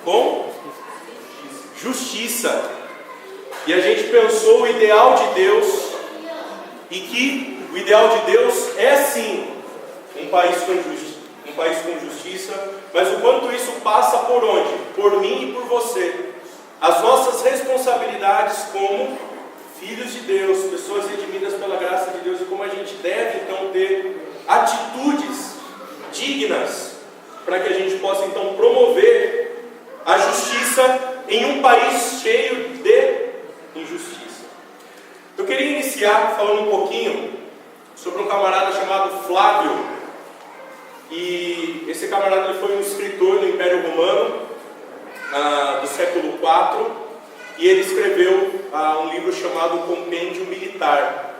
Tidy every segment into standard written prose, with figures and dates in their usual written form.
com justiça. E a gente pensou o ideal de Deus, e que o ideal de Deus é sim um país com justiça, mas o quanto isso passa por onde? Por mim e por você. As nossas responsabilidades como filhos de Deus, pessoas redimidas pela graça de Deus, e como a gente deve então ter atitudes dignas para que a gente possa então promover a justiça em um país cheio de injustiça. Eu queria iniciar falando um pouquinho sobre um camarada chamado Flávio. E esse camarada ele foi um escritor do Império Romano do século IV, e ele escreveu um livro chamado Compêndio Militar.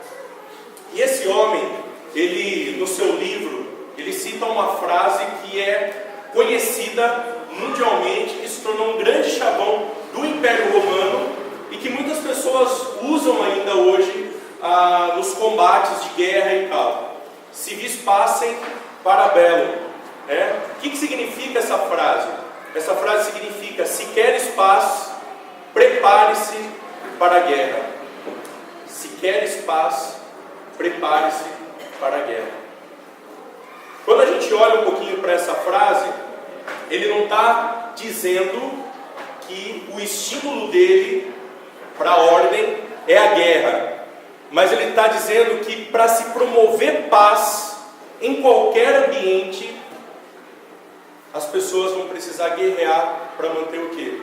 E esse homem, ele no seu livro, ele cita uma frase que é conhecida mundialmente, que se tornou um grande chavão do Império Romano e que muitas pessoas usam ainda hoje nos combates de guerra e tal. Civis pacem para bellum. O que significa essa frase? Essa frase significa: se queres paz, prepare-se para a guerra. Se queres paz, prepare-se para a guerra. Quando a gente olha um pouquinho para essa frase, ele não está dizendo que o estímulo dele para a ordem é a guerra, mas ele está dizendo que para se promover paz em qualquer ambiente, as pessoas vão precisar guerrear para manter o quê?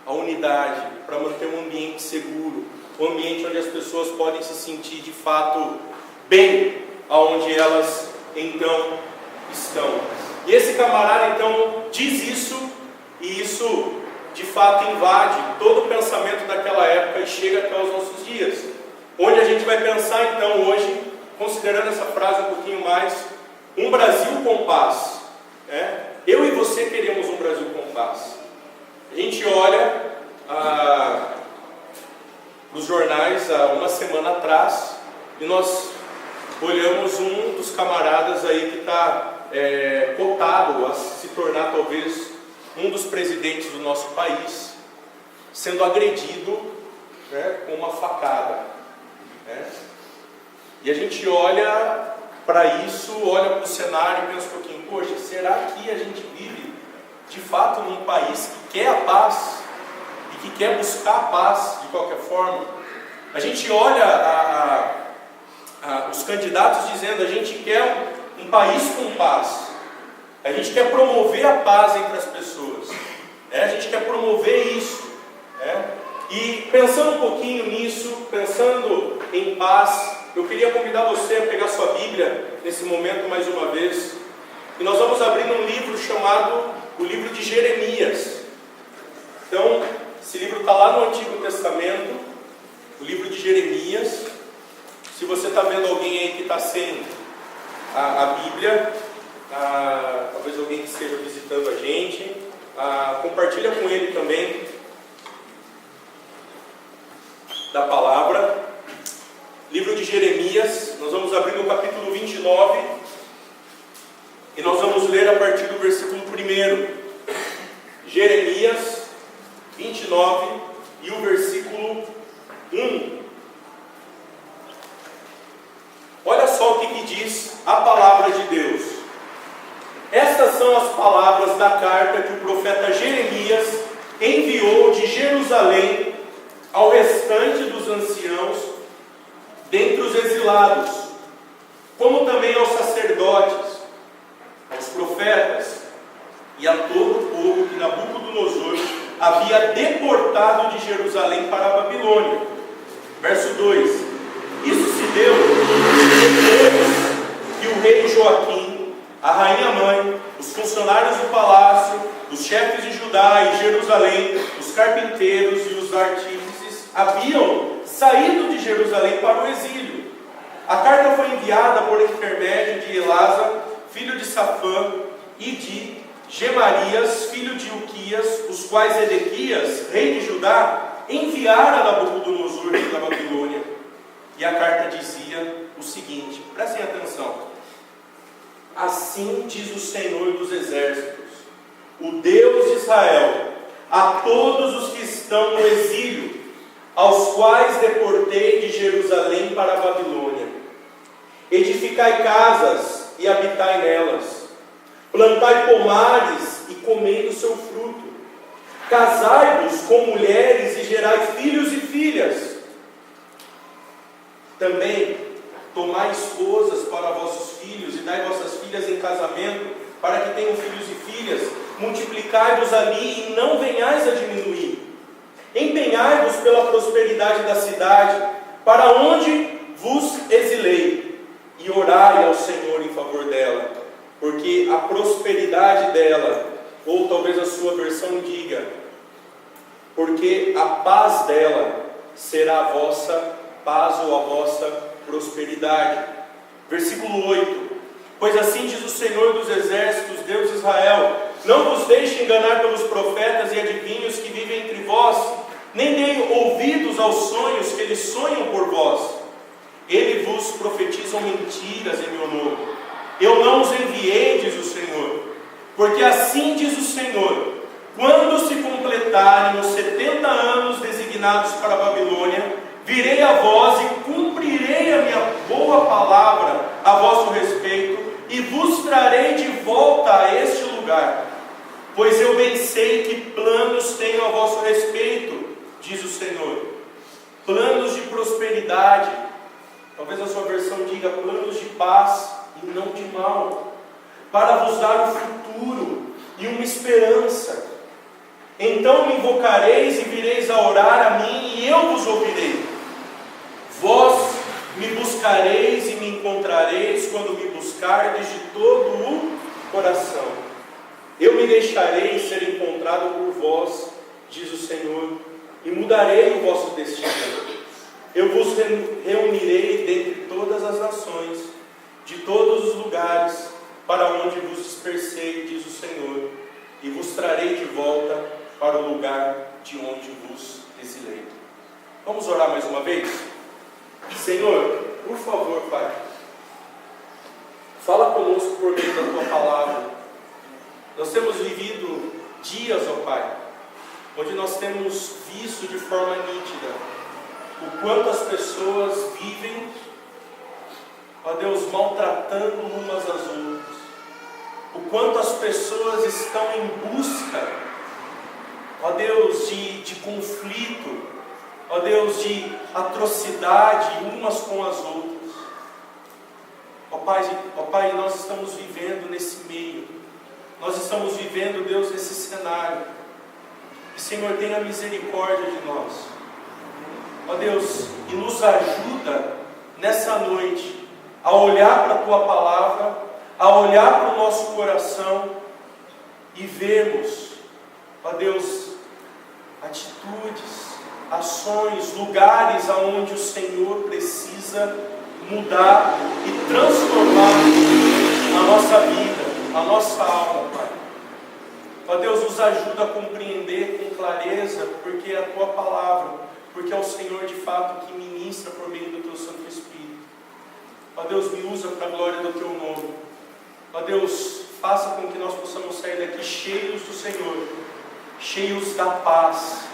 A unidade, para manter um ambiente seguro, um ambiente onde as pessoas podem se sentir de fato bem, aonde elas então estão. E esse camarada então diz isso, e isso de fato invade todo o pensamento daquela época e chega até os nossos dias, onde a gente vai pensar então hoje, considerando essa frase um pouquinho mais, um Brasil com paz. Eu e você queremos um Brasil com paz. A gente olha nos jornais há uma semana atrás e nós olhamos um dos camaradas aí que está cotado a se tornar talvez um dos presidentes do nosso país, sendo agredido com uma facada. E a gente olha para isso, olha para o cenário e pensa um pouquinho: poxa, será que a gente vive de fato num país que quer a paz e que quer buscar a paz de qualquer forma? A gente olha os candidatos dizendo: a gente quer um país com paz, a gente quer promover a paz entre as pessoas, a gente quer promover isso. E pensando um pouquinho nisso, pensando em paz, eu queria convidar você a pegar sua Bíblia nesse momento mais uma vez, e nós vamos abrir um livro chamado o livro de Jeremias. Então, esse livro está lá no Antigo Testamento, o livro de Jeremias. Se você está vendo alguém aí que está sem a Bíblia, talvez alguém que esteja visitando a gente, compartilha com ele também da palavra. Livro de Jeremias, nós vamos abrir no capítulo 29 e nós vamos ler a partir do versículo 1. Jeremias 29 e o versículo 1. Olha só o que diz a palavra de Deus. Estas são as palavras da carta que o profeta Jeremias enviou de Jerusalém ao restante dos anciãos dentre os exilados, como também aos sacerdotes, aos profetas e a todo o povo que Nabucodonosor havia deportado de Jerusalém para a Babilônia. Verso 2: Isso se deu depois que o rei Joaquim, a rainha mãe, os funcionários do palácio, os chefes de Judá e Jerusalém, os carpinteiros e os artífices haviam saído de Jerusalém para o exílio. A carta foi enviada por intermédio de Elasa, filho de Safã, e de Gemarias, filho de Uquias, os quais Edequias, rei de Judá, enviara a Nabucodonosor, rei da Babilônia. E a carta dizia o seguinte, prestem atenção: assim diz o Senhor dos exércitos, o Deus de Israel: a todos os que estão no exílio, aos quais deportei de Jerusalém para a Babilônia. Edificai casas e habitai nelas, plantai pomares e comei do seu fruto, casai-vos com mulheres e gerai filhos e filhas. Também tomai esposas para vossos filhos e dai vossas filhas em casamento, para que tenham filhos e filhas. Multiplicai-vos ali e não venhais a diminuir. Empenhai-vos pela prosperidade da cidade, para onde vos exilei, e orai ao Senhor em favor dela, porque a prosperidade dela, ou talvez a sua versão diga, porque a paz dela será a vossa paz ou a vossa prosperidade. Versículo 8: Pois assim diz o Senhor dos exércitos, Deus de Israel: não vos deixe enganar pelos profetas e adivinhos que vivem entre vós, nem deem ouvidos aos sonhos que eles sonham por vós. Eles vos profetizam mentiras em meu nome. Eu não os enviei, diz o Senhor. Porque assim diz o Senhor: quando se completarem os 70 anos designados para a Babilônia, virei a vós e cumprirei a minha boa palavra a vosso respeito, e vos trarei de volta a este lugar. Pois eu bem sei que planos tenho a vosso respeito, diz o Senhor. Planos de prosperidade. Talvez a sua versão diga planos de paz e não de mal, para vos dar um futuro e uma esperança. Então me invocareis e vireis a orar a mim, e eu vos ouvirei. Vós me buscareis e me encontrareis quando me buscardes de todo o coração. Eu me deixarei ser encontrado por vós, diz o Senhor, e mudarei o vosso destino. Eu vos reunirei dentre todas as nações, de todos os lugares, para onde vos dispersei, diz o Senhor, e vos trarei de volta para o lugar de onde vos exilei. Vamos orar mais uma vez? Senhor, por favor, Pai, fala conosco por meio da Tua palavra. Nós temos vivido dias, ó Pai, onde nós temos visto de forma nítida o quanto as pessoas vivem, ó Deus, maltratando umas às outras, o quanto as pessoas estão em busca, ó Deus, de conflito, ó Deus, de atrocidade umas com as outras. Ó Pai, nós estamos vivendo nesse meio, nós estamos vivendo, Deus, nesse cenário. E Senhor, tenha misericórdia de nós, ó Deus, e nos ajuda nessa noite a olhar para a Tua palavra, a olhar para o nosso coração e vermos, ó Deus, atitudes, ações, lugares aonde o Senhor precisa mudar e transformar a nossa vida, a nossa alma, Pai. Ó Deus, nos ajuda a compreender com clareza, porque é a Tua palavra, porque é o Senhor de fato que ministra por meio do Teu Santo Espírito. Ó Deus, me usa para a glória do Teu nome. Ó Deus, faça com que nós possamos sair daqui cheios do Senhor, cheios da paz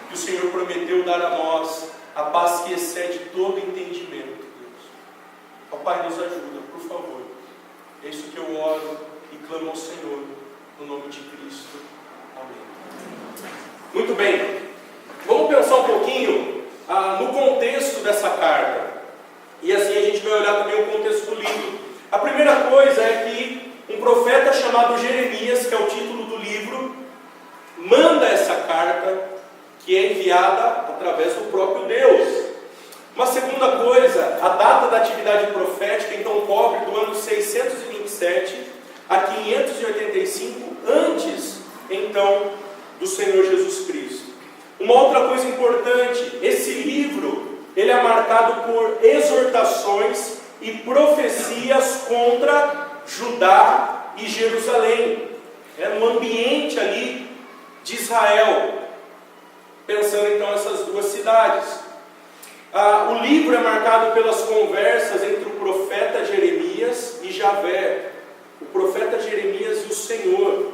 que o Senhor prometeu dar a nós, a paz que excede todo entendimento, Deus. Ó Pai, nos ajuda, por favor. É isso que eu oro e clamo ao Senhor, no nome de Cristo. Amém. Muito bem, vamos pensar um pouquinho no contexto dessa carta. E assim a gente vai olhar também o contexto do livro. A primeira coisa é que um profeta chamado Jeremias, que é o título do livro, manda essa carta, que é enviada através do próprio Deus. Uma segunda coisa, a data da atividade profética então cobre do ano 627 a 585 antes então do Senhor Jesus Cristo. Uma outra coisa importante, esse livro ele é marcado por exortações e profecias contra Judá e Jerusalém. É no ambiente ali de Israel, pensando então nessas duas cidades. O livro é marcado pelas conversas entre o profeta Jeremias e Javé, o profeta Jeremias e o Senhor.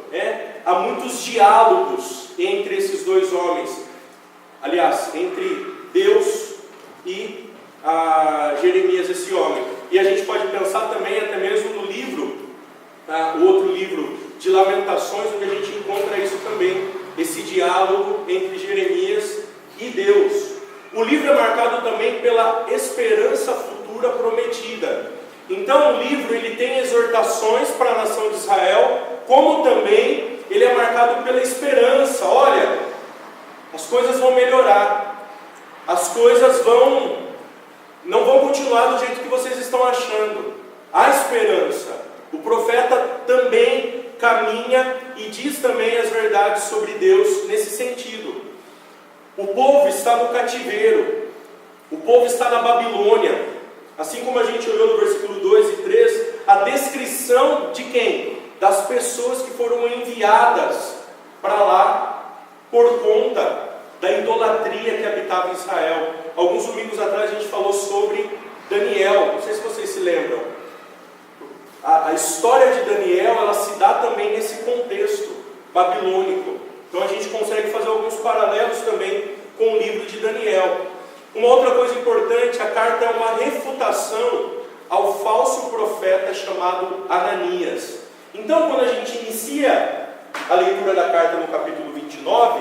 Há muitos diálogos entre esses dois homens. Aliás, entre Deus e Jeremias, esse homem. E a gente pode pensar também até mesmo no livro, o outro livro de Lamentações, onde a gente encontra isso também, esse diálogo entre Jeremias e Deus. O livro é marcado também pela esperança futura prometida. Então o livro ele tem exortações para a nação de Israel, como também ele é marcado pela esperança. Olha, as coisas vão melhorar, as coisas não vão continuar do jeito que vocês estão achando. Há esperança. O profeta também caminha e diz também as verdades sobre Deus nesse sentido. O povo está no cativeiro, o povo está na Babilônia. Assim como a gente olhou no versículo 2 e 3, a descrição de quem? Das pessoas que foram enviadas para lá por conta da idolatria que habitava em Israel. Alguns domingos atrás a gente falou sobre Daniel, não sei se vocês se lembram. A história de Daniel, ela se dá também nesse contexto babilônico. Então a gente consegue fazer alguns paralelos também com o livro de Daniel. Uma outra coisa importante, a carta é uma refutação ao falso profeta chamado Ananias. Então quando a gente inicia a leitura da carta no capítulo 29,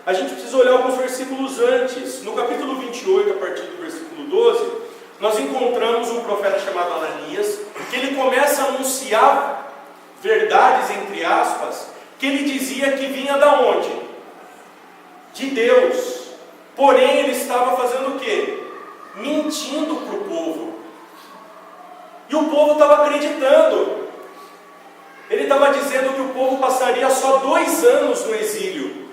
a gente precisa olhar alguns versículos antes. No capítulo 28, a partir do versículo 12, nós encontramos um profeta chamado Ananias, que ele começa a anunciar verdades, entre aspas, que ele dizia que vinha da onde? De Deus. Porém, ele estava fazendo o quê? Mentindo para o povo. E o povo estava acreditando. Ele estava dizendo que o povo passaria só 2 anos no exílio.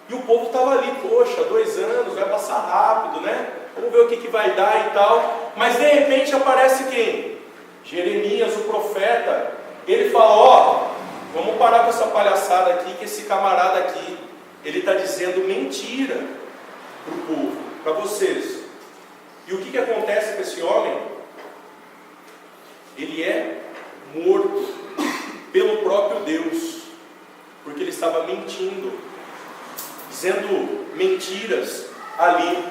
E o povo estava ali, poxa, 2 anos, vai passar rápido, né? Vamos ver o que vai dar e tal. Mas de repente aparece quem? Jeremias, o profeta. Ele fala, vamos parar com essa palhaçada aqui, que esse camarada aqui, ele está dizendo mentira para o povo, para vocês. E o que acontece com esse homem? Ele é morto pelo próprio Deus, porque ele estava mentindo, dizendo mentiras ali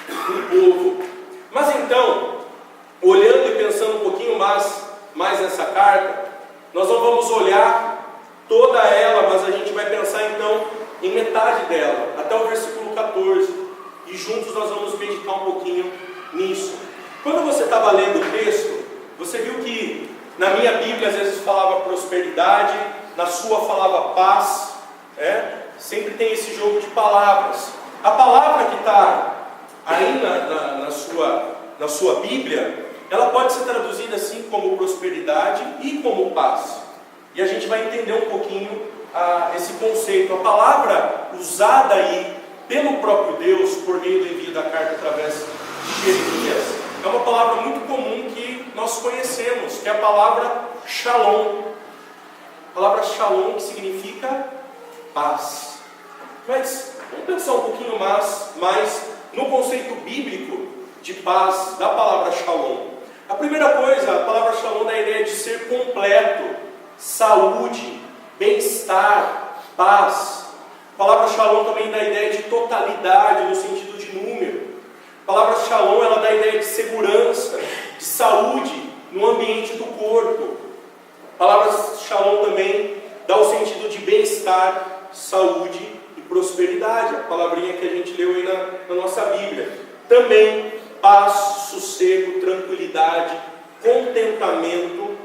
para o povo. Mas então, olhando e pensando um pouquinho mais nessa carta, nós não vamos olhar toda ela, mas a gente vai pensar então em metade dela, até o versículo 14, e juntos nós vamos meditar um pouquinho nisso. Quando você estava lendo o texto, você viu que na minha Bíblia às vezes falava prosperidade, na sua falava paz, sempre tem esse jogo de palavras. A palavra que está aí na sua Bíblia, ela pode ser traduzida assim como prosperidade e como paz. E a gente vai entender um pouquinho esse conceito. A palavra usada aí pelo próprio Deus, por meio do envio da carta através de Jeremias, é uma palavra muito comum que nós conhecemos, que é a palavra shalom. A palavra shalom, que significa paz. Mas vamos pensar um pouquinho mais no conceito bíblico de paz da palavra shalom. A primeira coisa, a palavra shalom dá a ideia de ser completo, saúde, bem-estar, paz. A palavra shalom também dá a ideia de totalidade, no sentido de número. A palavra shalom, ela dá a ideia de segurança, de saúde no ambiente do corpo. A palavra shalom também dá o sentido de bem-estar, saúde e prosperidade. A palavrinha que a gente leu aí na nossa Bíblia. Também paz, sossego, tranquilidade, contentamento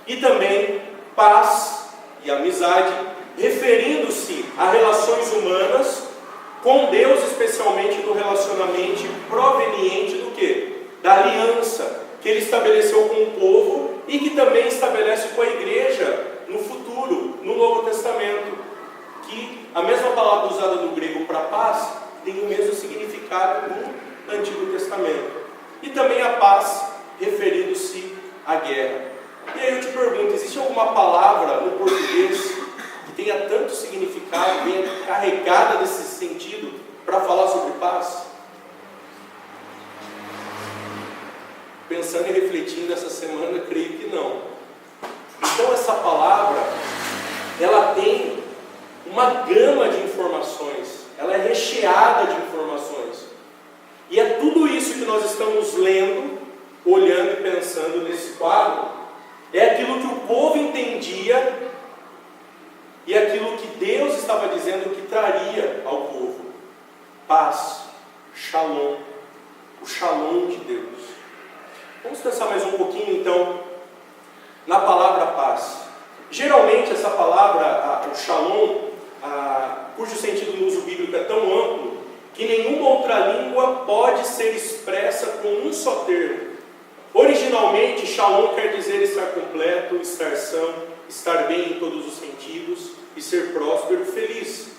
e também paz e amizade, referindo-se a relações humanas com Deus, especialmente no relacionamento proveniente do quê? Da aliança que Ele estabeleceu com o povo e que também estabelece com a igreja no futuro, no Novo Testamento, que a mesma palavra usada no grego para paz tem o mesmo significado no Antigo Testamento. E também a paz referindo-se à guerra. E aí eu te pergunto, existe alguma palavra no português que tenha tanto significado, venha carregada desse sentido para falar sobre paz? Pensando e refletindo essa semana, creio que não. Então essa palavra, ela tem uma gama de informações, ela é recheada de informações. E é tudo isso que nós estamos lendo, olhando e pensando nesse quadro. É aquilo que o povo entendia e aquilo que Deus estava dizendo que traria ao povo. Paz, shalom, o shalom de Deus. Vamos pensar mais um pouquinho então na palavra paz. Geralmente essa palavra, o shalom, cujo sentido no uso bíblico é tão amplo, que nenhuma outra língua pode ser expressa com um só termo. Originalmente, shalom quer dizer estar completo, estar são, estar bem em todos os sentidos e ser próspero, feliz.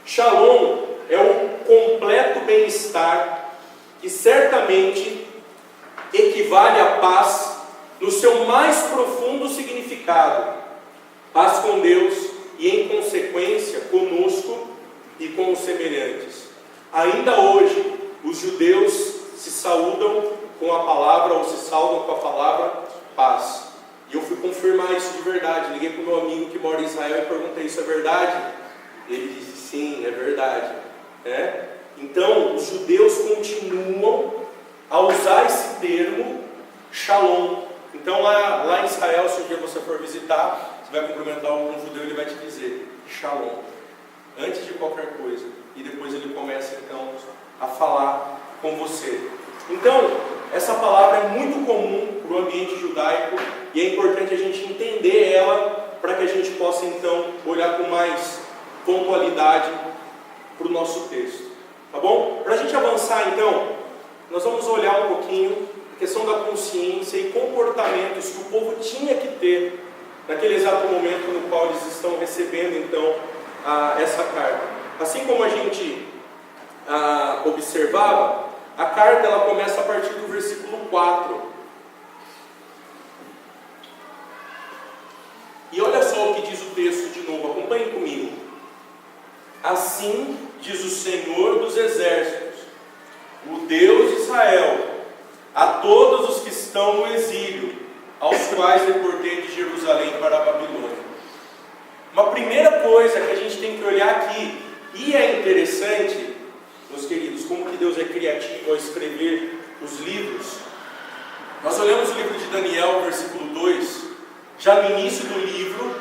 Shalom é um completo bem-estar que certamente equivale à paz no seu mais profundo significado. Paz com Deus e, em consequência, conosco e com os semelhantes. Ainda hoje, os judeus se saúdam com a palavra, ou se saudam com a palavra paz. E eu fui confirmar isso de verdade. Liguei para o meu amigo que mora em Israel e perguntei: isso é verdade? Ele disse: sim, é verdade. Então, os judeus continuam a usar esse termo shalom. Então, lá em Israel, se um dia você for visitar, você vai cumprimentar algum judeu, ele vai te dizer shalom, antes de qualquer coisa. E depois ele começa então a falar com você. Então, essa palavra é muito comum para o ambiente judaico e é importante a gente entender ela para que a gente possa então olhar com mais pontualidade para o nosso texto. Tá bom? Para a gente avançar então, nós vamos olhar um pouquinho a questão da consciência e comportamentos que o povo tinha que ter naquele exato momento no qual eles estão recebendo então essa carta. Assim como a gente observava, a carta ela começa a partir do versículo 4. E olha só o que diz o texto de novo, acompanhe comigo. Assim diz o Senhor dos Exércitos, o Deus de Israel, a todos os que estão no exílio, aos quais deportei de Jerusalém para a Babilônia. Uma primeira coisa que a gente tem que olhar aqui, e é interessante, meus queridos, como que Deus é criativo ao escrever os livros. Nós olhamos o livro de Daniel, versículo 2, já no início do livro,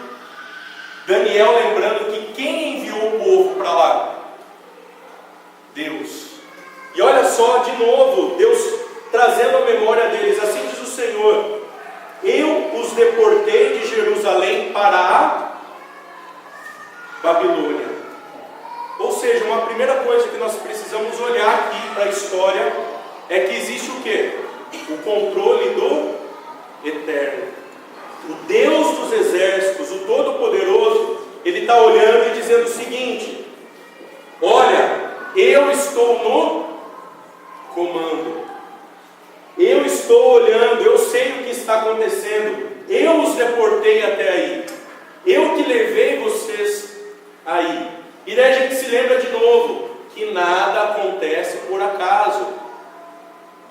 Daniel lembrando que quem enviou o povo para lá? Deus. E olha só, de novo, Deus trazendo a memória deles, assim diz o Senhor: eu os deportei de Jerusalém para a Babilônia. Ou seja, uma primeira coisa que nós precisamos olhar aqui para a história é que existe o quê? O controle do Eterno. O Deus dos exércitos, o Todo-Poderoso, Ele está olhando e dizendo o seguinte: olha, eu estou no comando. Eu estou olhando, eu sei o que está acontecendo. Eu os deportei até aí. Eu que levei vocês aí. E daí a gente se lembra de novo que nada acontece por acaso.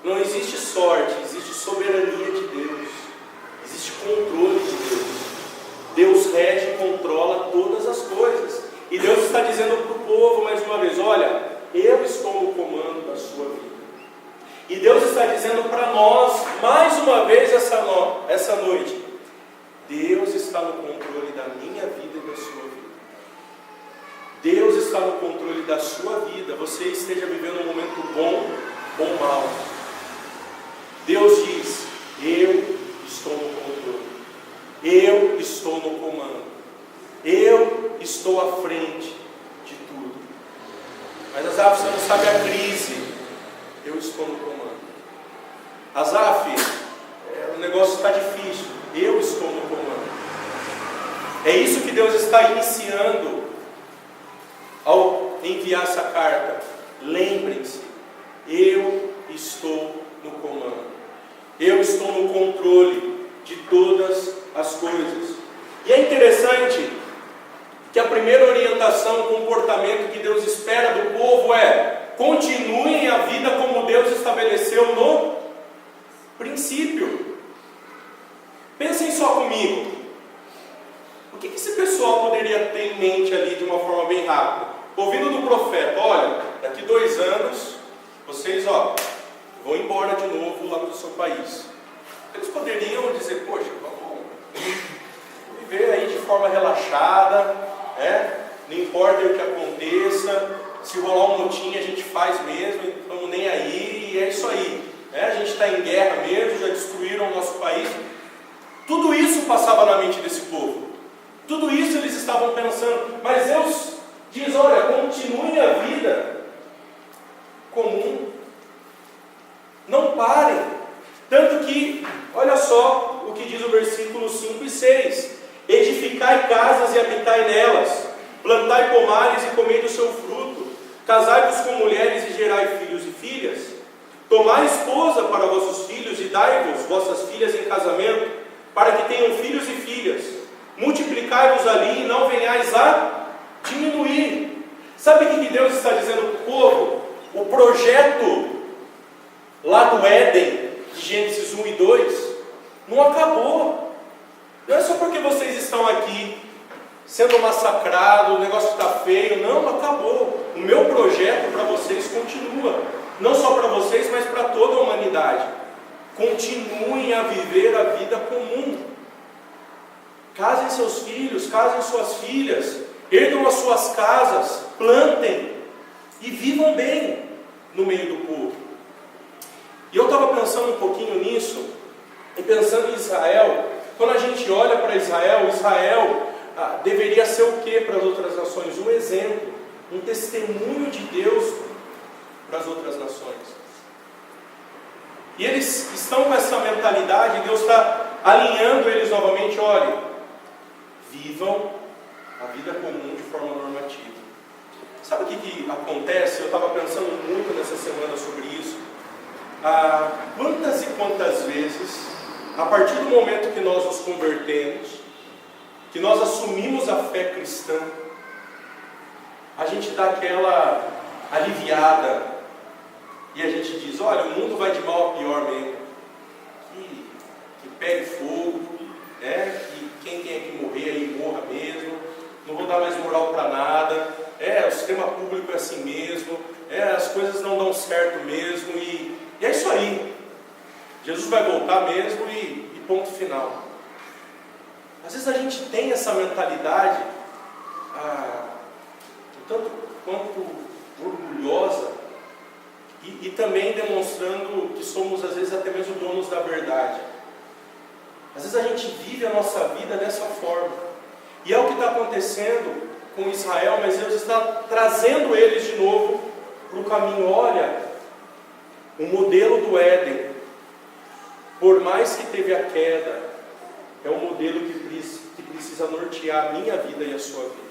Não existe sorte, existe soberania de Deus. Existe controle de Deus. Deus rege e controla todas as coisas. E Deus está dizendo para o povo mais uma vez: olha, eu estou no comando da sua vida. E Deus está dizendo para nós, mais uma vez essa noite: Deus está no controle da minha vida e da sua vida. Deus está no controle da sua vida, você esteja vivendo um momento bom ou mau. Deus diz: eu estou no controle, eu estou no comando, eu estou à frente de tudo. Mas Asaf, você não sabe a crise. Eu estou no comando. Asaf, o negócio está difícil. Eu estou no comando. É isso que Deus está iniciando ao enviar essa carta. Lembrem-se, eu estou no comando. Eu estou no controle de todas as coisas. E é interessante que a primeira orientação, comportamento que Deus espera do povo é: continuem a vida como Deus estabeleceu no princípio. Pensem só comigo. O que esse pessoal poderia ter em mente ali de rápido. Ouvindo do profeta: olha, daqui 2 anos, vocês vão embora de novo lá para o seu país. Eles poderiam dizer: poxa, vamos viver aí de forma relaxada, não importa o que aconteça, se rolar um motim a gente faz mesmo, não estamos nem aí, e é isso aí. A gente está em guerra mesmo, já destruíram o nosso país. Tudo isso passava na mente desse povo. Tudo isso eles estavam pensando. Mas Deus diz: olha, continuem a vida comum. Não parem. Tanto que, olha só o que diz o versículo 5 e 6. Edificai casas e habitai nelas. Plantai pomares e comei do seu fruto. Casai-vos com mulheres e gerai filhos e filhas. Tomai esposa para vossos filhos e dai-vos vossas filhas em casamento, para que tenham filhos e filhas. Multiplicai-vos ali e não venhais a diminuir. Sabe o que Deus está dizendo para o povo? O projeto lá do Éden, de Gênesis 1 e 2, não acabou. Não é só porque vocês estão aqui sendo massacrados, o negócio está feio. Não acabou. O meu projeto para vocês continua. Não só para vocês, mas para toda a humanidade. Continuem a viver a vida comum. Casem seus filhos, casem suas filhas, ergam as suas casas, plantem e vivam bem no meio do povo. E eu estava pensando um pouquinho nisso, e pensando em Israel. Quando a gente olha para Israel, deveria ser o que para as outras nações? Um exemplo, um testemunho de Deus para as outras nações. E eles estão com essa mentalidade, Deus está alinhando eles novamente. Olha, vivam a vida comum de forma normativa. Sabe o que acontece? Eu estava pensando muito nessa semana sobre isso. Quantas e quantas vezes, a partir do momento que nós nos convertemos, que nós assumimos a fé cristã, a gente dá aquela aliviada e a gente diz: olha, o mundo vai de mal a pior mesmo, que pegue fogo, que quem tem que morrer aí morra mesmo, não vou dar mais moral para nada, o sistema público é assim mesmo, as coisas não dão certo mesmo, e é isso aí, Jesus vai voltar mesmo e ponto final. Às vezes a gente tem essa mentalidade, tanto quanto orgulhosa, e também demonstrando que somos às vezes até mesmo donos da verdade. Às vezes a gente vive a nossa vida dessa forma, e é o que está acontecendo com Israel, mas Deus está trazendo eles de novo para o caminho. Olha, o modelo do Éden, por mais que teve a queda, é um modelo que precisa nortear a minha vida e a sua vida.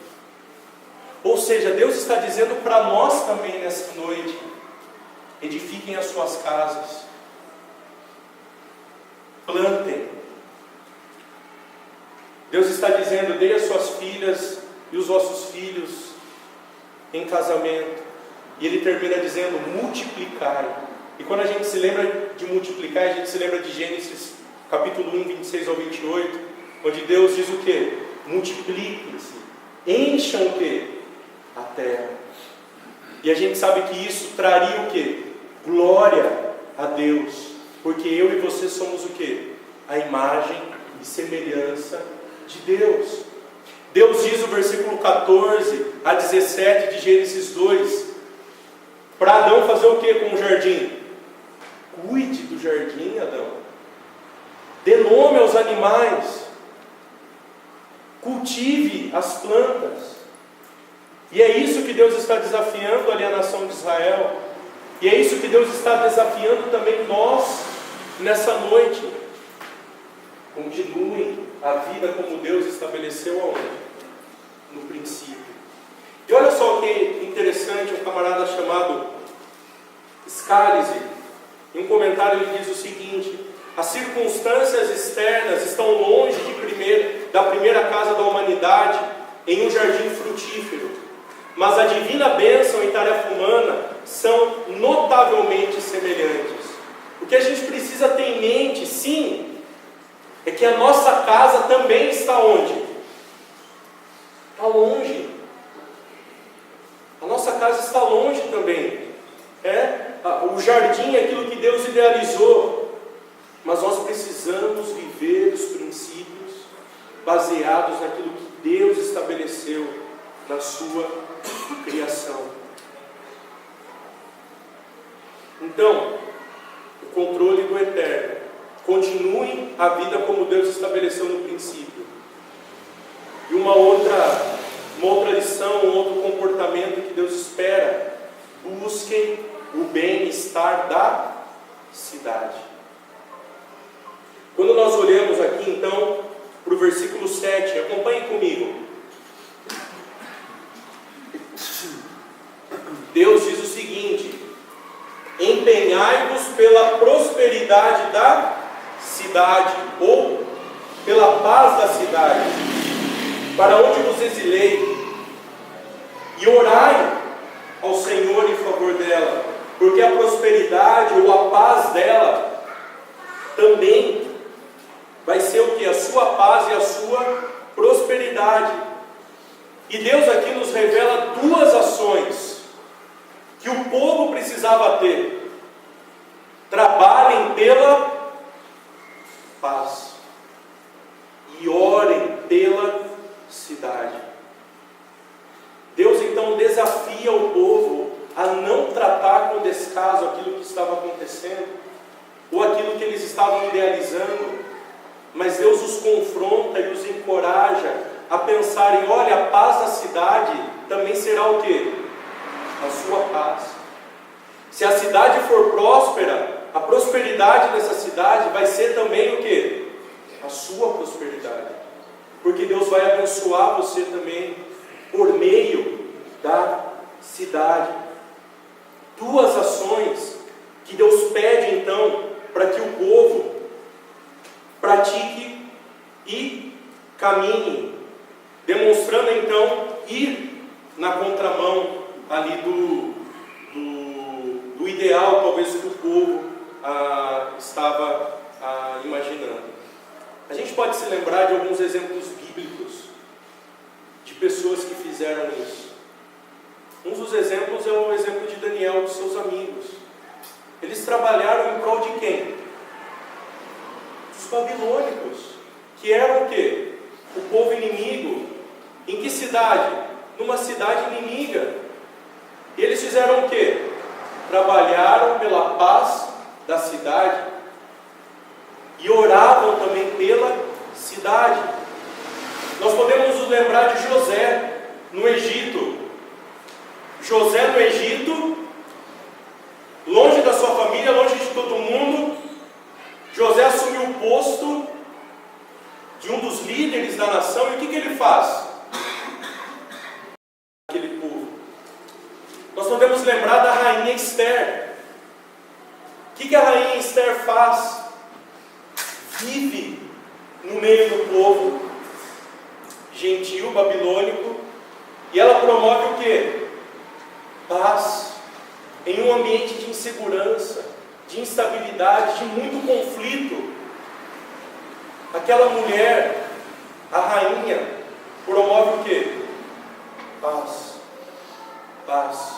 Ou seja, Deus está dizendo para nós também nessa noite: edifiquem as suas casas, plantem. Deus está dizendo: dê as suas filhas e os vossos filhos em casamento. E Ele termina dizendo: multiplicai. E quando a gente se lembra de multiplicar, a gente se lembra de Gênesis capítulo 1, 26 ao 28, onde Deus diz o quê? Multipliquem-se, encham o quê? A terra. E a gente sabe que isso traria o quê? Glória a Deus, porque eu e você somos o quê? A imagem e semelhança de Deus. Deus diz no versículo 14 a 17 de Gênesis 2, para Adão fazer o que com o jardim? Cuide do jardim, Adão. Dê nome aos animais. Cultive as plantas. E é isso que Deus está desafiando ali a nação de Israel. E é isso que Deus está desafiando também nós nessa noite. Continuem a vida como Deus estabeleceu aonde? No princípio. E olha só o que interessante, um camarada chamado Scalise, em um comentário ele diz o seguinte: as circunstâncias externas estão longe da primeira casa da humanidade em um jardim frutífero, mas a divina bênção e tarefa humana são notavelmente semelhantes. O que a gente precisa ter em mente, sim, é que a nossa casa também está onde? Está longe. casa está longe também. O jardim é aquilo que Deus idealizou. Mas nós precisamos viver os princípios baseados naquilo que Deus estabeleceu na sua criação. Então, o controle do eterno. Continue a vida como Deus estabeleceu no princípio. E uma outra lição, um outro comportamento que Deus espera: busquem o bem-estar da cidade. Quando nós olhamos aqui então para o versículo 7, acompanhe comigo. Deus diz o seguinte: empenhai-vos pela prosperidade da cidade, ou pela paz da cidade, para onde vos exilei, e orai ao Senhor em favor dela, porque a prosperidade ou a paz dela também vai ser o que? A sua paz e a sua prosperidade. E Deus aqui nos revela duas ações que o povo precisava ter: trabalhem pela paz e orem pela cidade. Deus então desafia o povo a não tratar com descaso aquilo que estava acontecendo, ou aquilo que eles estavam idealizando, mas Deus os confronta e os encoraja a pensarem: olha, a paz da cidade também será o quê? A sua paz. Se a cidade for próspera, a prosperidade dessa cidade vai ser também o quê? A sua prosperidade. Porque Deus vai abençoar você também por meio da cidade. Duas ações que Deus pede então para que o povo pratique e caminhe, demonstrando então ir na contramão ali do ideal talvez que o povo estava imaginando. A gente pode se lembrar de alguns exemplos bíblicos de pessoas que fizeram isso. Um dos exemplos é o exemplo de Daniel e dos seus amigos. Eles trabalharam em prol de quem? Dos babilônicos, que eram o quê? O povo inimigo. Em que cidade? Numa cidade inimiga. E eles fizeram o quê? Trabalharam pela paz da cidade e oravam também pela cidade. Nós podemos nos lembrar de José no Egito. José no Egito, longe da sua família, longe de todo mundo. José assumiu o posto de um dos líderes da nação. E o que ele faz? Aquele povo. Nós podemos lembrar da rainha Esther. O que a rainha Esther faz? Vive no meio do povo gentil babilônico, e ela promove o quê? Paz em um ambiente de insegurança, de instabilidade, de muito conflito. Aquela mulher, a rainha, promove o quê? Paz. Paz.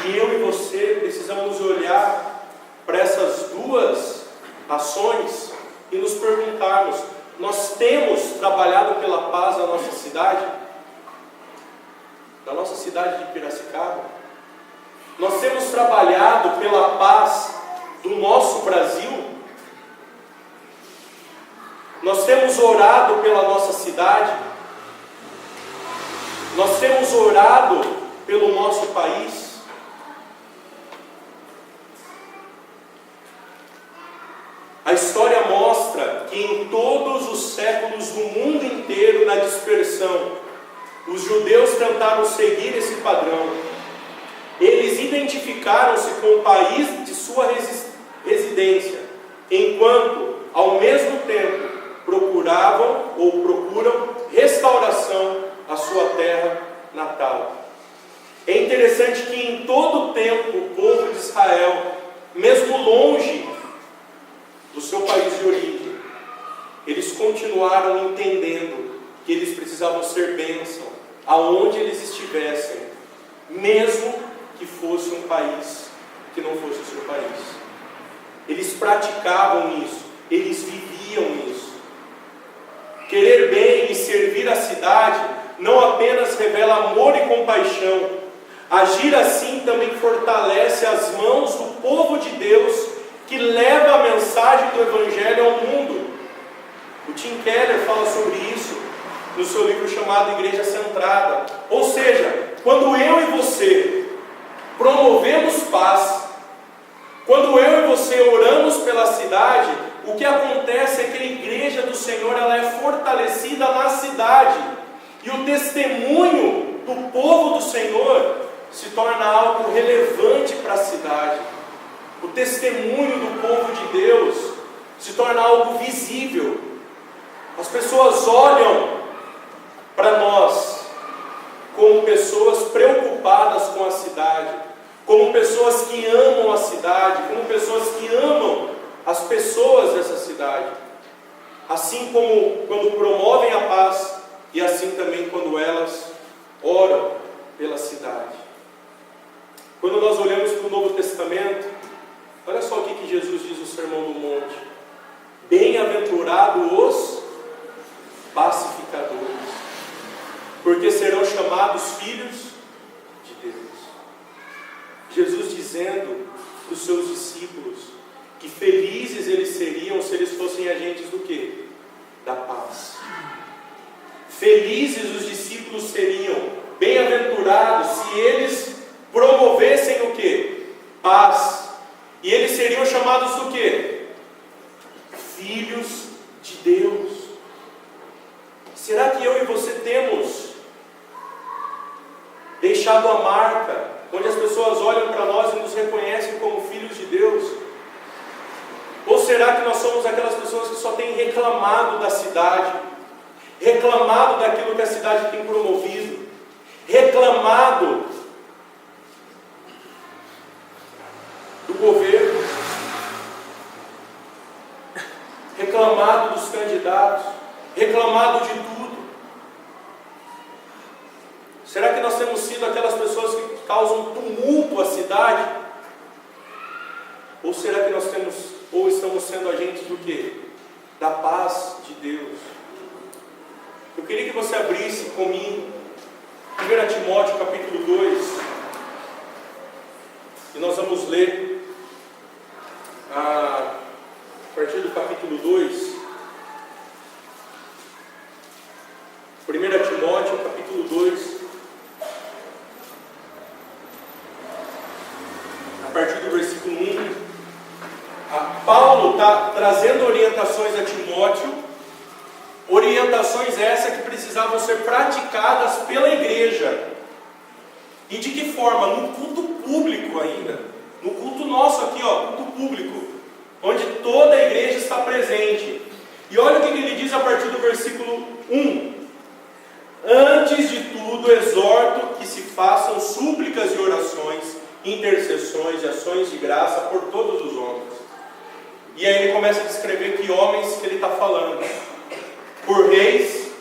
E eu e você precisamos olhar para essas duas ações e nos perguntarmos: nós temos trabalhado pela paz na nossa cidade? Na nossa cidade de Piracicaba? Nós temos trabalhado pela paz do nosso Brasil? Nós temos orado pela nossa cidade? Nós temos orado pelo nosso país? A história mostra que em todos os séculos do mundo inteiro, na dispersão, os judeus tentaram seguir esse padrão. Eles identificaram-se com o país de sua residência, enquanto, ao mesmo tempo, procuravam ou procuram restauração à sua terra natal. É interessante que em todo o tempo o povo de Israel, mesmo longe do seu país de origem, eles continuaram entendendo que eles precisavam ser bênção aonde eles estivessem, mesmo que fosse um país que não fosse o seu país. Eles praticavam isso, eles viviam isso. Querer bem e servir a cidade não apenas revela amor e compaixão, agir assim também fortalece as mãos do povo de Deus que leva a mensagem do Evangelho ao mundo. O Tim Keller fala sobre isso no seu livro chamado Igreja Centrada. Ou seja, quando eu e você promovemos paz, quando eu e você oramos pela cidade, o que acontece é que a igreja do Senhor ela é fortalecida na cidade, e o testemunho do povo do Senhor se torna algo relevante para a cidade. O testemunho do povo de Deus se torna algo visível. As pessoas olham para nós como pessoas preocupadas com a cidade, como pessoas que amam a cidade, como pessoas que amam as pessoas dessa cidade. Assim como quando promovem a paz, e assim também quando elas oram pela cidade. Quando nós olhamos para o Novo Testamento, olha só o que Jesus diz no Sermão do Monte: bem-aventurados os pacificadores, porque serão chamados filhos de Deus. Jesus dizendo para os seus discípulos que felizes eles seriam se eles fossem agentes do quê? Da paz. Felizes os discípulos seriam, bem-aventurados, se eles promovessem o quê? Paz. E eles seriam chamados do quê? Filhos de Deus. Será que eu e você temos deixado a marca, onde as pessoas olham para nós e nos reconhecem como filhos de Deus? Ou será que nós somos aquelas pessoas que só têm reclamado da cidade, reclamado daquilo que a cidade tem promovido, reclamado do governo, reclamado dos candidatos, reclamado de tudo? Será que nós temos sido aquelas pessoas que causam tumulto à cidade? Ou será que nós estamos sendo agentes do quê? Da paz de Deus. Eu queria que você abrisse comigo 1 Timóteo capítulo 2, e nós vamos ler a partir do capítulo 2, 1 Timóteo capítulo 2, a partir do versículo 1. Paulo está trazendo orientações a Timóteo, orientações essas que precisavam ser praticadas pela igreja. E de que forma? No culto público ainda, no culto nosso aqui, culto público, onde toda a igreja está presente. E olha o que ele diz a partir do versículo 1: antes de tudo exorto que se façam súplicas e orações, intercessões e ações de graça por todos os homens. E aí ele começa a descrever que homens que ele está falando: por reis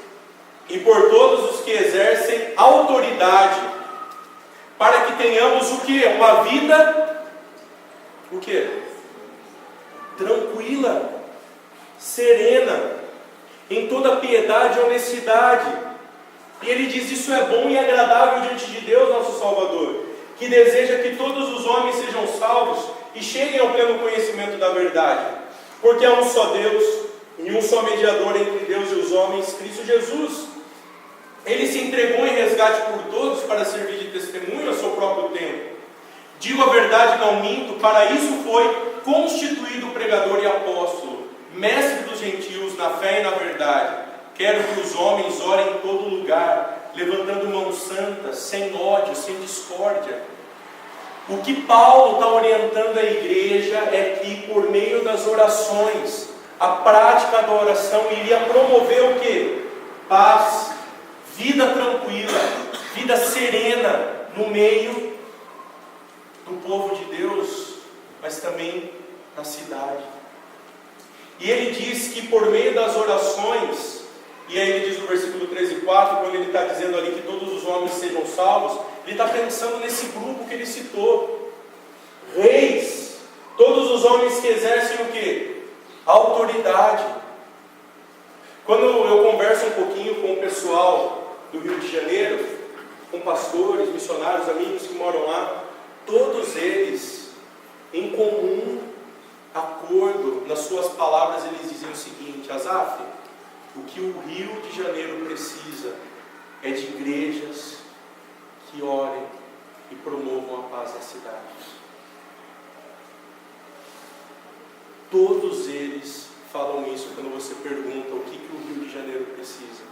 e por todos os que exercem autoridade, para que tenhamos o que? Uma vida, o que? Tranquila, serena, em toda piedade e honestidade. E ele diz: isso é bom e agradável diante de Deus nosso Salvador, que deseja que todos os homens sejam salvos e cheguem ao pleno conhecimento da verdade. Porque há um só Deus e um só mediador entre Deus e os homens, Cristo Jesus. Ele se entregou em resgate por todos para servir de testemunho a seu próprio tempo. Digo a verdade, não minto, para isso foi constituído pregador e apóstolo, mestre dos gentios na fé e na verdade. Quero que os homens orem em todo lugar, levantando mãos santas, sem ódio, sem discórdia. O que Paulo está orientando a igreja é que por meio das orações, a prática da oração iria promover o quê? Paz, vida tranquila, vida serena no meio do povo de Deus, mas também na cidade. E ele diz que por meio das orações E aí ele diz no versículo 3 e 4, quando ele está dizendo ali que todos os homens sejam salvos, ele está pensando nesse grupo que ele citou. Reis, todos os homens que exercem o quê? Autoridade. Quando eu converso um pouquinho com o pessoal do Rio de Janeiro, com pastores, missionários, amigos que moram lá, todos eles, em comum acordo, nas suas palavras, eles dizem o seguinte: Azaf, o que o Rio de Janeiro precisa é de igrejas que orem e promovam a paz na cidade. Todos eles falam isso quando você pergunta o que o Rio de Janeiro precisa.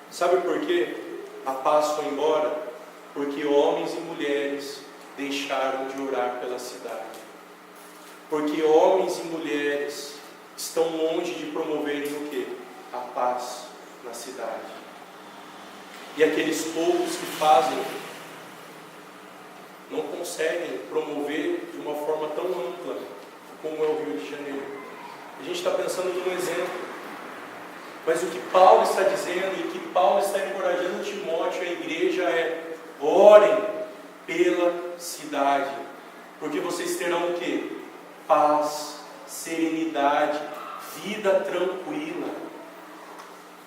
Sabe por quê? A paz foi embora porque homens e mulheres deixaram de orar pela cidade. Porque homens e mulheres estão longe de promoverem o quê? A paz na cidade. E aqueles poucos que fazem não conseguem promover de uma forma tão ampla como é o Rio de Janeiro. A gente está pensando num exemplo, mas o que Paulo está dizendo e que Paulo está encorajando Timóteo e a igreja é: orem pela cidade, porque vocês terão o quê? Paz, serenidade, vida tranquila.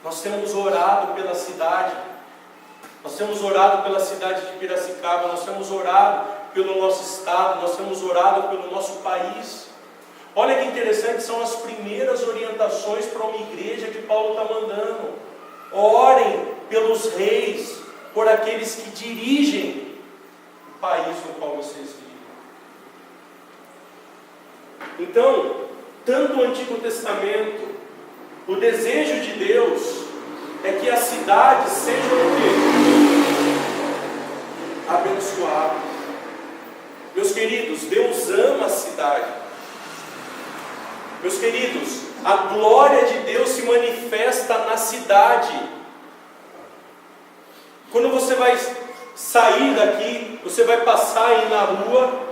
Nós temos orado pela cidade, nós temos orado pela cidade de Piracicaba, nós temos orado pelo nosso estado, nós temos orado pelo nosso país. Olha que interessante, são as primeiras orientações para uma igreja que Paulo está mandando. Orem pelos reis, por aqueles que dirigem o país no qual vocês vivem. Então, tanto o Antigo Testamento, o desejo de Deus é que as cidades sejam o quê? Abençoadas. Meus queridos, Deus ama a cidade. Meus queridos, a glória de Deus se manifesta na cidade. Quando você vai sair daqui, você vai passar aí na rua,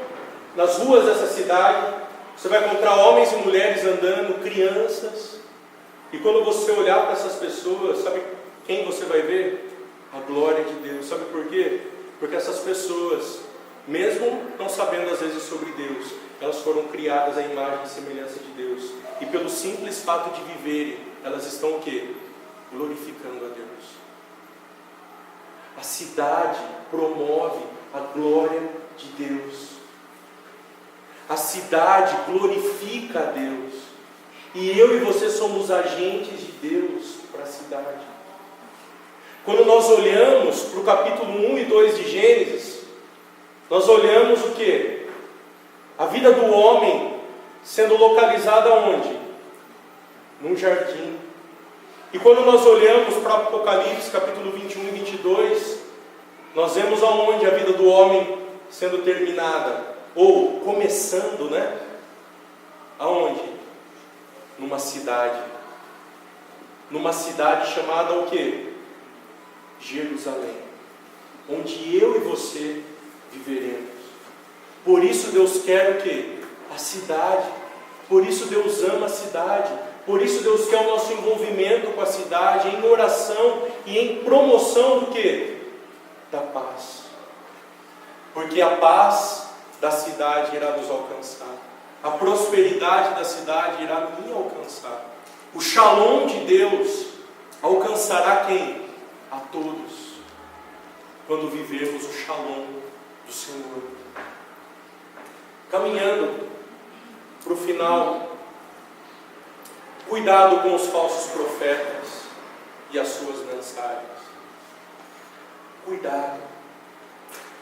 nas ruas dessa cidade, você vai encontrar homens e mulheres andando, crianças. E quando você olhar para essas pessoas, sabe quem você vai ver? A glória de Deus. Sabe por quê? Porque essas pessoas, mesmo não sabendo às vezes sobre Deus, elas foram criadas à imagem e semelhança de Deus. E pelo simples fato de viverem, elas estão o quê? Glorificando a Deus. A cidade promove a glória de Deus. A cidade glorifica a Deus. E eu e você somos agentes de Deus para a cidade. Quando nós olhamos para o capítulo 1 e 2 de Gênesis, nós olhamos o quê? A vida do homem sendo localizada onde? Num jardim. E quando nós olhamos para Apocalipse, capítulo 21 e 22, nós vemos aonde a vida do homem sendo terminada, ou começando, né? Aonde? Numa cidade. Numa cidade chamada o quê? Jerusalém. Onde eu e você viveremos. Por isso Deus quer o quê? A cidade. Por isso Deus ama a cidade. Por isso Deus quer o nosso envolvimento com a cidade, em oração e em promoção do quê? Da paz. Porque a paz da cidade irá nos alcançar. A prosperidade da cidade irá me alcançar. O shalom de Deus alcançará quem? A todos. Quando vivermos o shalom do Senhor. Caminhando para o final, cuidado com os falsos profetas e as suas mensagens. Cuidado.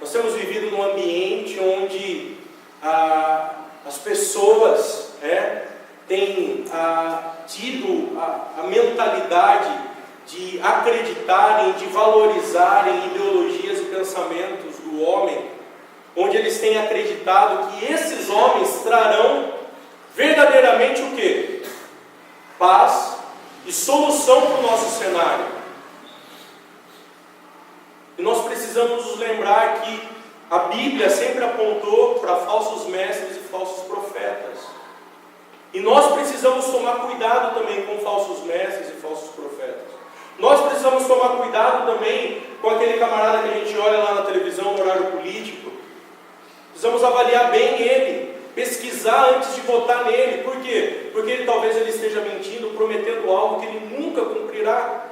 Nós temos vivido num ambiente onde as pessoas têm tido a mentalidade de acreditarem, de valorizarem ideologias e pensamentos do homem, onde eles têm acreditado que esses homens trarão verdadeiramente o quê? Paz e solução para o nosso cenário. E nós precisamos nos lembrar que a Bíblia sempre apontou para falsos mestres e falsos profetas. E nós precisamos tomar cuidado também com falsos mestres e falsos profetas. Nós precisamos tomar cuidado também com aquele camarada que a gente olha lá na televisão no horário político. Precisamos avaliar bem ele, pesquisar antes de votar nele. Por quê? Porque talvez ele esteja mentindo, prometendo algo que ele nunca cumprirá.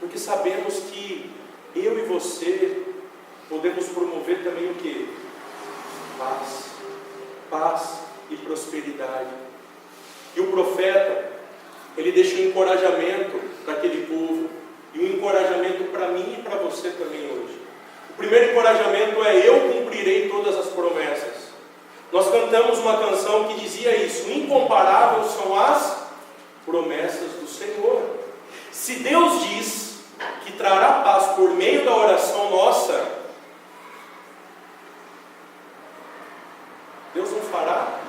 Porque sabemos que eu e você podemos promover também o quê? Paz. Paz e prosperidade. E o profeta, ele deixa um encorajamento para aquele povo, e um encorajamento para mim e para você também hoje. O primeiro encorajamento é: eu cumprirei todas as promessas. Nós cantamos uma canção que dizia isso: incomparáveis são as promessas do Senhor. Se Deus diz que trará paz por meio da oração nossa, Deus não fará?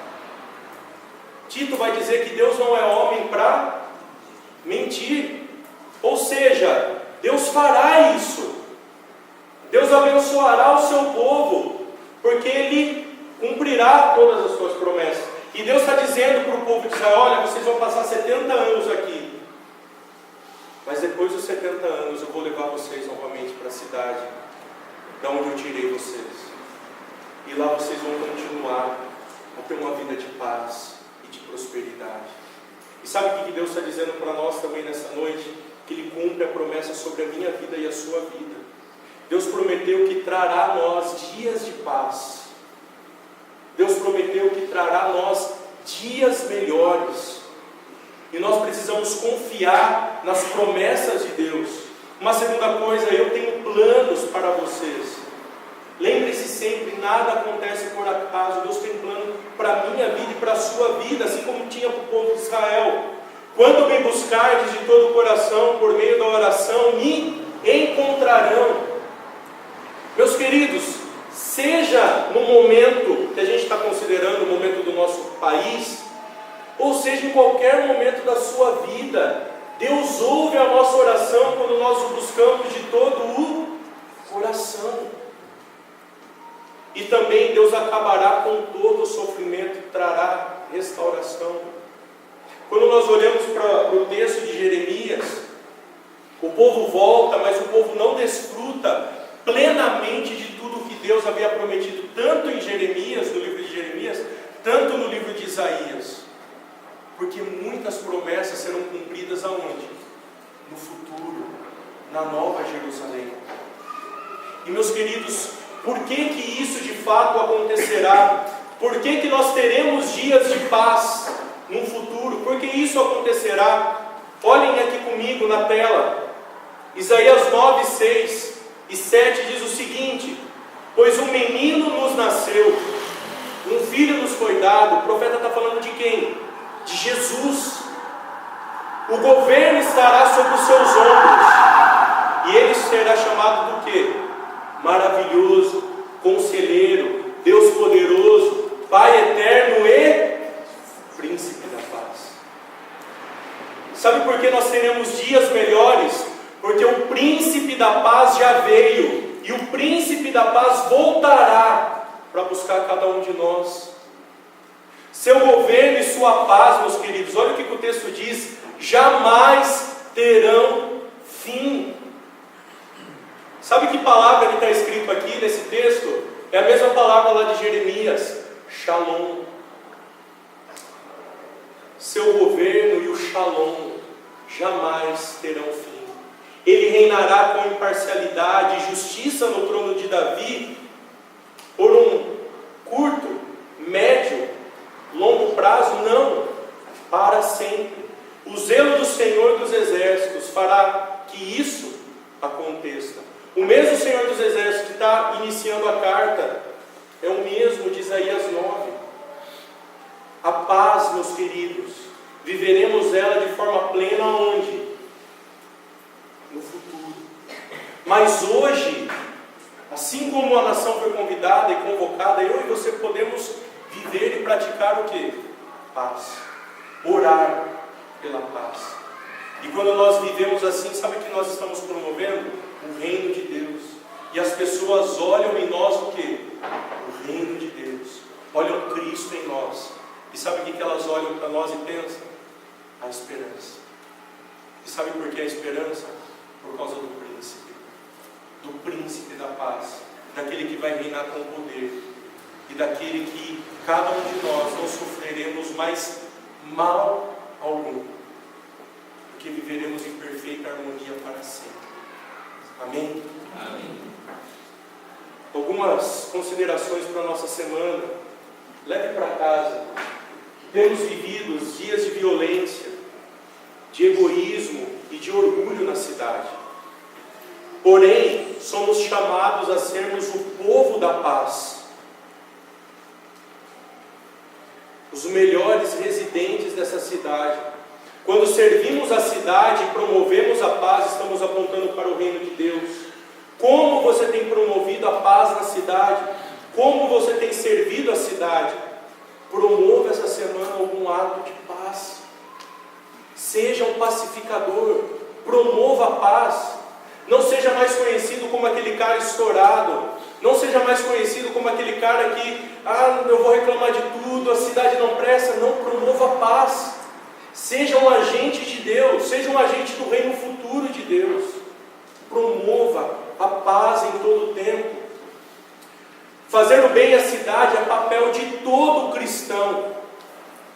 Tito vai dizer que Deus não é homem para mentir. Ou seja, Deus fará isso. Deus abençoará o seu povo, porque Ele cumprirá todas as suas promessas. E Deus está dizendo para o povo de Israel: olha, vocês vão passar 70 anos aqui, mas depois dos 70 anos eu vou levar vocês novamente para a cidade da onde eu tirei vocês. E lá vocês vão continuar a ter uma vida de paz e de prosperidade. E sabe o que Deus está dizendo para nós também nessa noite? Que Ele cumpre a promessa sobre a minha vida e a sua vida. Deus prometeu que trará a nós dias de paz. Deus prometeu que trará a nós dias melhores. E nós precisamos confiar nas promessas de Deus. Uma segunda coisa: eu tenho planos para vocês. Lembre-se sempre, nada acontece por acaso. Deus tem plano para a minha vida e para a sua vida, assim como tinha para o povo de Israel. Quando me buscardes de todo o coração, por meio da oração, me encontrarão. Meus queridos, seja no momento que a gente está considerando, o momento do nosso país, ou seja em qualquer momento da sua vida, Deus ouve a nossa oração quando nós o buscamos de todo o coração. E também Deus acabará com todo o sofrimento e trará restauração. Quando nós olhamos para o texto de Jeremias, o povo volta, mas o povo não desfruta plenamente de tudo que Deus havia prometido, tanto em Jeremias, no livro de Jeremias, tanto no livro de Isaías. Porque muitas promessas serão cumpridas aonde? No futuro, na Nova Jerusalém. E meus queridos, por que isso de fato acontecerá? Por que nós teremos dias de paz no futuro? Por que isso acontecerá? Olhem aqui comigo na tela. Isaías 9, 6 e 7 diz o seguinte: pois um menino nos nasceu, um filho nos foi dado. O profeta está falando de quem? De Jesus. O governo estará sobre os seus ombros, e ele será chamado do quê? Maravilhoso, Conselheiro, Deus poderoso, Pai eterno e Príncipe da paz. Sabe por que nós teremos dias melhores? Porque o Príncipe da paz já veio, e o Príncipe da paz voltará para buscar cada um de nós. Seu governo e sua paz, meus queridos, olha o que o texto diz: jamais terão fim. Sabe que palavra que está escrito aqui nesse texto? É a mesma palavra lá de Jeremias: Shalom. Seu governo e o Shalom jamais terão fim. Ele reinará com imparcialidade e justiça no trono de Davi por um curto, médio, longo prazo? Não, para sempre. O zelo do Senhor dos Exércitos fará que isso aconteça. O mesmo Senhor dos Exércitos que está iniciando a carta é o mesmo de Isaías 9. A paz, meus queridos, viveremos ela de forma plena onde? No futuro. Mas hoje, assim como a nação foi convidada e convocada, eu e você podemos viver e praticar o quê? Paz. Orar pela paz. E quando nós vivemos assim, sabe o que nós estamos promovendo? O reino de Deus. E as pessoas olham em nós o quê? O reino de Deus. Olham Cristo em nós. E sabe o que elas olham para nós e pensam? A esperança. E sabe por que a esperança? Por causa do príncipe da paz, daquele que vai reinar com poder, e daquele que cada um de nós não sofreremos mais mal algum, porque viveremos em perfeita harmonia para sempre. Amém? Amém. Algumas considerações para a nossa semana. Leve para casa. Temos vivido os dias de violência, de egoísmo e de orgulho na cidade. Porém, somos chamados a sermos o povo da paz, os melhores residentes dessa cidade. Quando servimos a cidade e promovemos a paz, estamos apontando para o reino de Deus. Como você tem promovido a paz na cidade? Como você tem servido a cidade? Promova essa semana algum ato de paz. Seja um pacificador. Promova a paz. Não seja mais conhecido como aquele cara estourado. Não seja mais conhecido como aquele cara que, eu vou reclamar de tudo, a cidade não presta. Não, promova a paz. Seja um agente de Deus. Seja um agente do reino futuro de Deus. Promova a paz em todo o tempo. Fazer o bem à cidade é papel de todo cristão.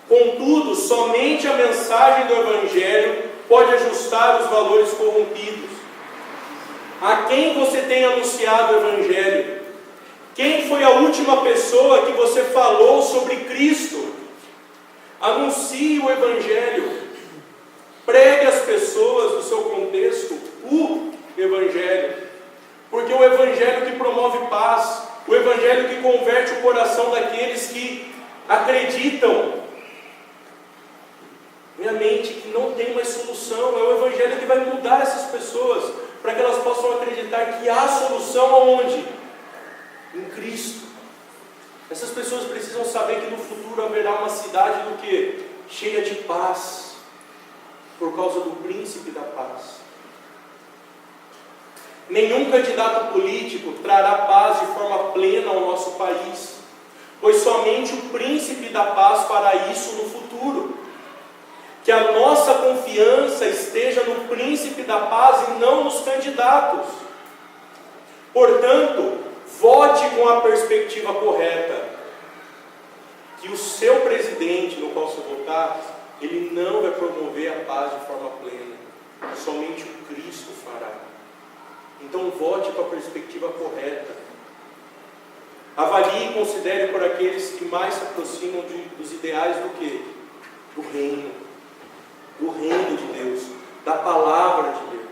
Contudo, somente a mensagem do Evangelho pode ajustar os valores corrompidos. A quem você tem anunciado o Evangelho? Quem foi a última pessoa que você falou sobre Cristo? Anuncie o Evangelho. Pregue às pessoas do seu contexto o Evangelho. Porque o Evangelho que promove paz, o Evangelho que converte o coração daqueles que acreditam minha mente que não tem mais solução, é o Evangelho que vai mudar essas pessoas, para que elas possam acreditar que há solução aonde? Em Cristo. Essas pessoas precisam saber que no futuro haverá uma cidade do que? Cheia de paz, por causa do príncipe da paz. Nenhum candidato político trará paz de forma plena ao nosso país, pois somente o príncipe da paz fará isso no futuro. Que a nossa confiança esteja no príncipe da paz e não nos candidatos. Portanto, vote com a perspectiva correta, que o seu presidente no qual você votar, ele não vai promover a paz de forma plena, somente o Cristo fará. Então vote com a perspectiva correta. Avalie e considere por aqueles que mais se aproximam dos ideais do quê? Do reino de Deus, da palavra de Deus.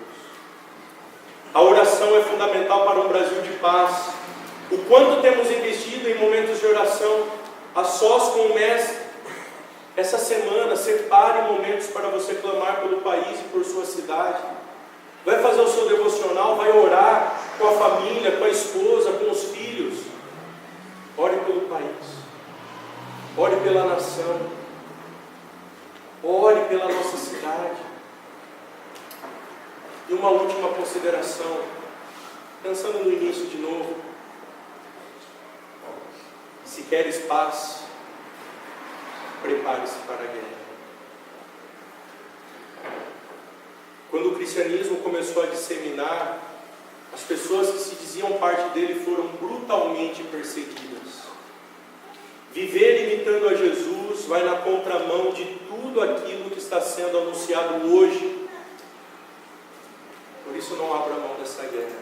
A oração é fundamental para um Brasil de paz. O quanto temos investido em momentos de oração, a sós com o Mestre. Essa semana, separe momentos para você clamar pelo país e por sua cidade. Vai fazer o seu devocional, vai orar com a família, com a esposa, com os filhos. Ore pelo país. Ore pela nação. Ore pela nossa cidade. E uma última consideração, pensando no início de novo. Se queres paz, prepare-se para a guerra. Quando o cristianismo começou a disseminar, as pessoas que se diziam parte dele foram brutalmente perseguidas. Viver imitando a Jesus vai na contramão de tudo aquilo que está sendo anunciado hoje. Por isso não abra mão dessa guerra.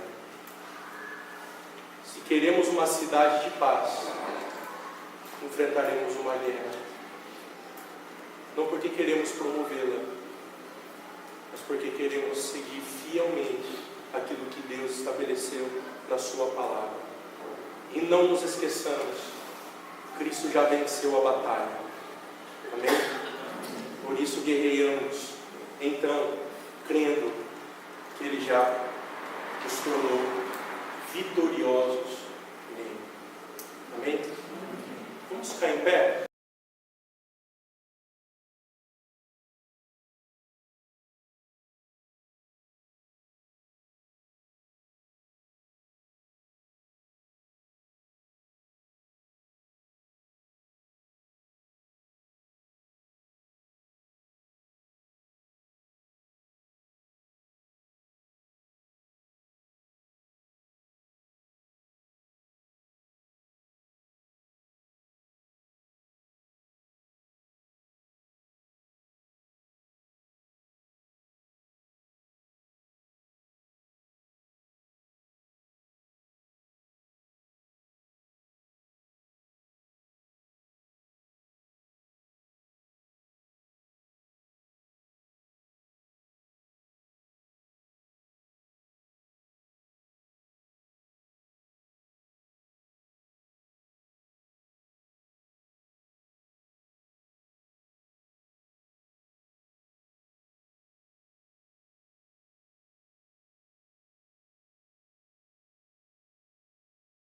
Se queremos uma cidade de paz, enfrentaremos uma guerra. Não porque queremos promovê-la, mas porque queremos seguir fielmente aquilo que Deus estabeleceu na sua palavra. E não nos esqueçamos, Cristo já venceu a batalha. Amém? Por isso guerreamos, então, crendo que Ele já nos tornou vitoriosos nele. Amém? Vamos ficar em pé?